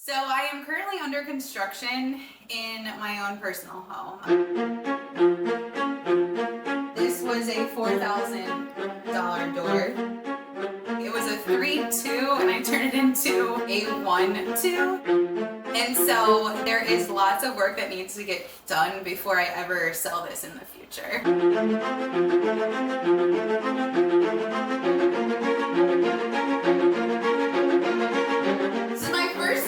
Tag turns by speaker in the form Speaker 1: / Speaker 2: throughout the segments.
Speaker 1: So I am currently under construction in my own personal home. This was a $4,000 door. It was a 3-2 and I turned it into a 1-2. And so there is lots of work that needs to get done before I ever sell this in the future.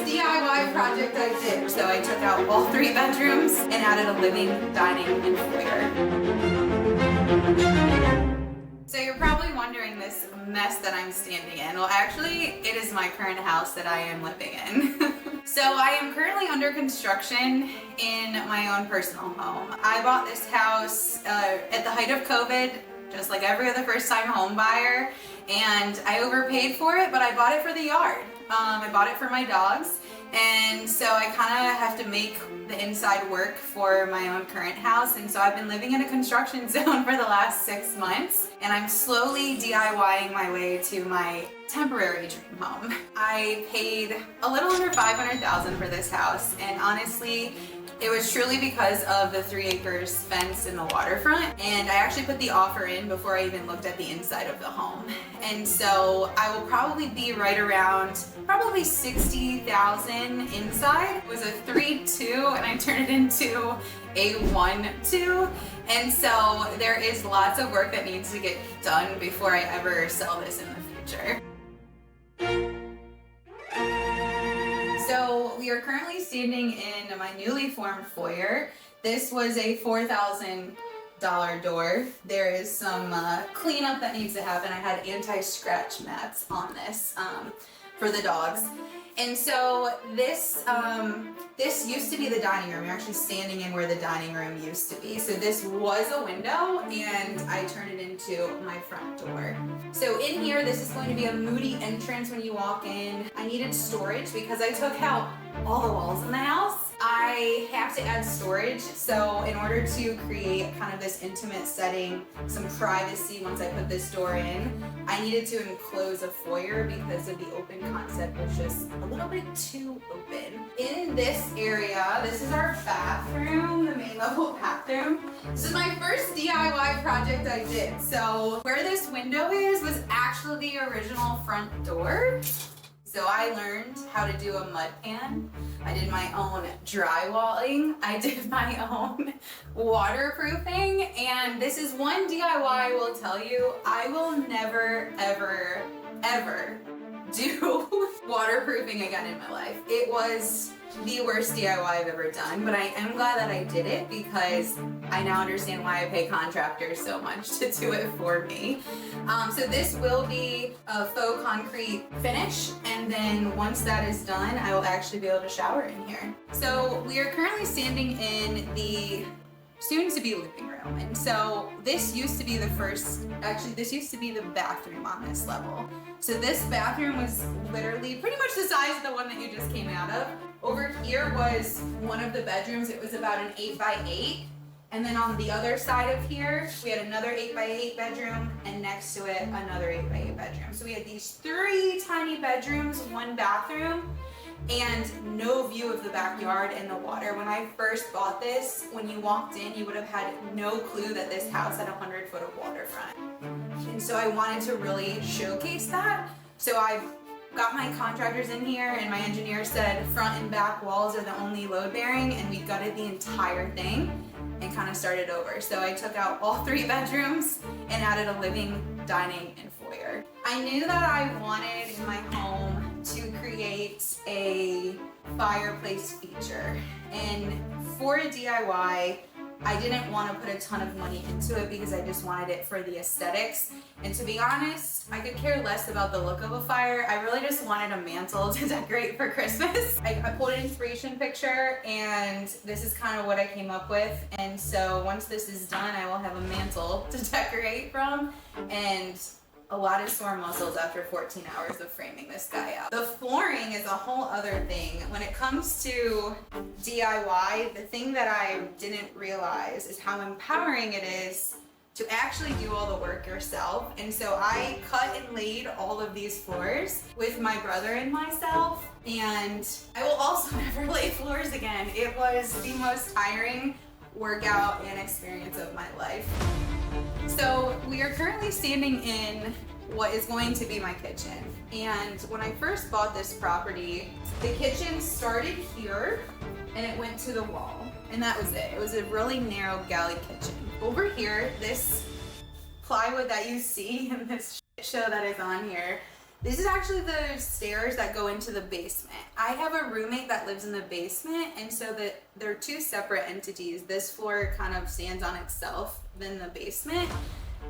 Speaker 1: DIY project I did. So I took out all 3 bedrooms and added a living, dining, and foyer. So you're probably wondering this mess that I'm standing in. Well, actually, it is my current house that I am living in. So I am currently under construction in my own personal home. I bought this house at the height of COVID, just like every other first-time home buyer, and I overpaid for it, but I bought it for the yard. I bought it for my dogs, and so I kind of have to make the inside work for my own current house, and so I've been living in a construction zone for the last 6 months, and I'm slowly DIYing my way to my temporary dream home. I paid a little under $500,000 for this house, and honestly, it was truly because of the 3 acres fence in the waterfront, and I actually put the offer in before I even looked at the inside of the home. And so I will probably be right around probably $60,000 inside. It was a 3-2 and I turned it into a 1-2. And so there is lots of work that needs to get done before I ever sell this in the future. So we are currently standing in my newly formed foyer. This was a $4,000 door. There is some cleanup that needs to happen. I had anti-scratch mats on this for the dogs. And so this used to be the dining room. You're actually standing in where the dining room used to be. So this was a window and I turned it into my front door. So in here, this is going to be a moody entrance when you walk in. I needed storage because I took out all the walls in the house. I have to add storage, so in order to create kind of this intimate setting, some privacy once I put this door in, I needed to enclose a foyer because of the open concept was just a little bit too open. In this area, this is our bathroom, the main level bathroom. This is my first DIY project I did. So where this window is was actually the original front door. So I learned how to do a mud pan. I did my own drywalling. I did my own waterproofing. And this is one DIY I will tell you, I will never, ever, ever do waterproofing again in my life. It was the worst DIY I've ever done, but I am glad that I did it because I now understand why I pay contractors so much to do it for me. So this will be a faux concrete finish, and then once that is done, I will actually be able to shower in here. So we are currently standing in the soon-to-be living room, and so this used to be this used to be the bathroom on this level. So this bathroom was literally pretty much the size of the one that you just came out of. Over here was one of the bedrooms. It was about an 8x8. And then on the other side of here, we had another 8x8 bedroom, and next to it, another 8x8 bedroom. So we had these 3 tiny bedrooms, 1 bathroom, and no view of the backyard and the water. When I first bought this, when you walked in, you would have had no clue that this house had 100 foot of waterfront. And so I wanted to really showcase that. So I've got my contractors in here, and my engineer said front and back walls are the only load bearing, and we gutted the entire thing and kind of started over. So I took out all 3 bedrooms and added a living, dining, and foyer. I knew that I wanted in my home to create a fireplace feature, and for a DIY, I didn't want to put a ton of money into it because I just wanted it for the aesthetics. And to be honest, I could care less about the look of a fire. I really just wanted a mantle to decorate for Christmas. I pulled an inspiration picture, and this is kind of what I came up with. And so once this is done, I will have a mantle to decorate from, and a lot of sore muscles after 14 hours of framing this guy up. The flooring is a whole other thing. When it comes to DIY, the thing that I didn't realize is how empowering it is to actually do all the work yourself. And so I cut and laid all of these floors with my brother and myself, and I will also never lay floors again. It was the most tiring workout and experience of my life. So we are currently standing in what is going to be my kitchen. And when I first bought this property, the kitchen started here and it went to the wall. And that was it. It was a really narrow galley kitchen. Over here, this plywood that you see in this shit show that is on here, this is actually the stairs that go into the basement. I have a roommate that lives in the basement, and so that they're two separate entities. This floor kind of stands on itself than the basement.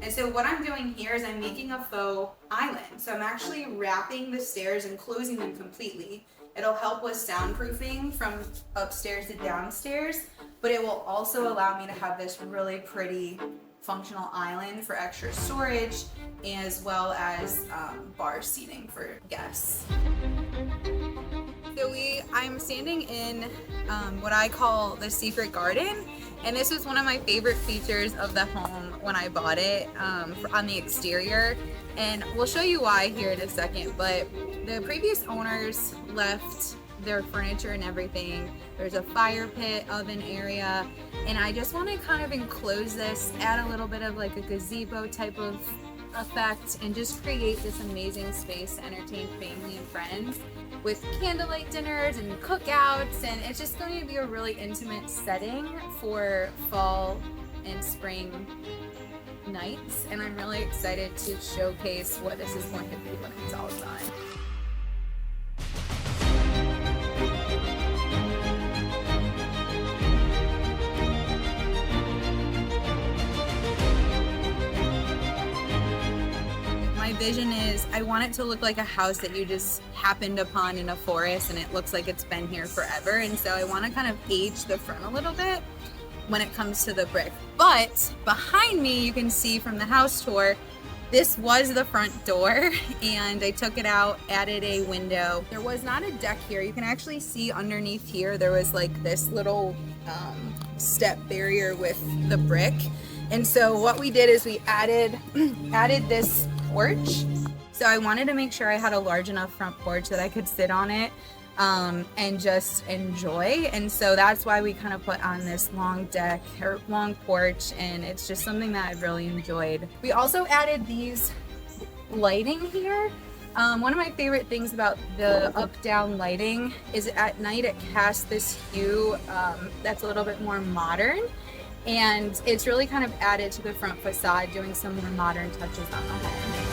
Speaker 1: And so what I'm doing here is I'm making a faux island. So I'm actually wrapping the stairs and closing them completely. It'll help with soundproofing from upstairs to downstairs, but it will also allow me to have this really pretty functional island for extra storage, as well as bar seating for guests. So I'm standing in what I call the secret garden, and this was one of my favorite features of the home when I bought it on the exterior, and we'll show you why here in a second. But the previous owners left their furniture and everything. There's a fire pit, oven area, and I just want to kind of enclose this, add a little bit of like a gazebo type of effect, and just create this amazing space to entertain family and friends with candlelight dinners and cookouts. And it's just going to be a really intimate setting for fall and spring nights, and I'm really excited to showcase what this is going to be when it's all done. My vision is I want it to look like a house that you just happened upon in a forest, and it looks like it's been here forever. And so I want to kind of age the front a little bit when it comes to the brick. But behind me, you can see from the house tour, this was the front door, and I took it out, added a window. There was not a deck here. You can actually see underneath here, there was like this little step barrier with the brick. And so what we did is we added this porch. So I wanted to make sure I had a large enough front porch that I could sit on it and just enjoy. And so that's why we kind of put on this long deck or long porch, and it's just something that I've really enjoyed. We also added these lighting here. One of my favorite things about the up-down lighting is at night it casts this hue that's a little bit more modern, and it's really kind of added to the front facade, doing some more modern touches on the home.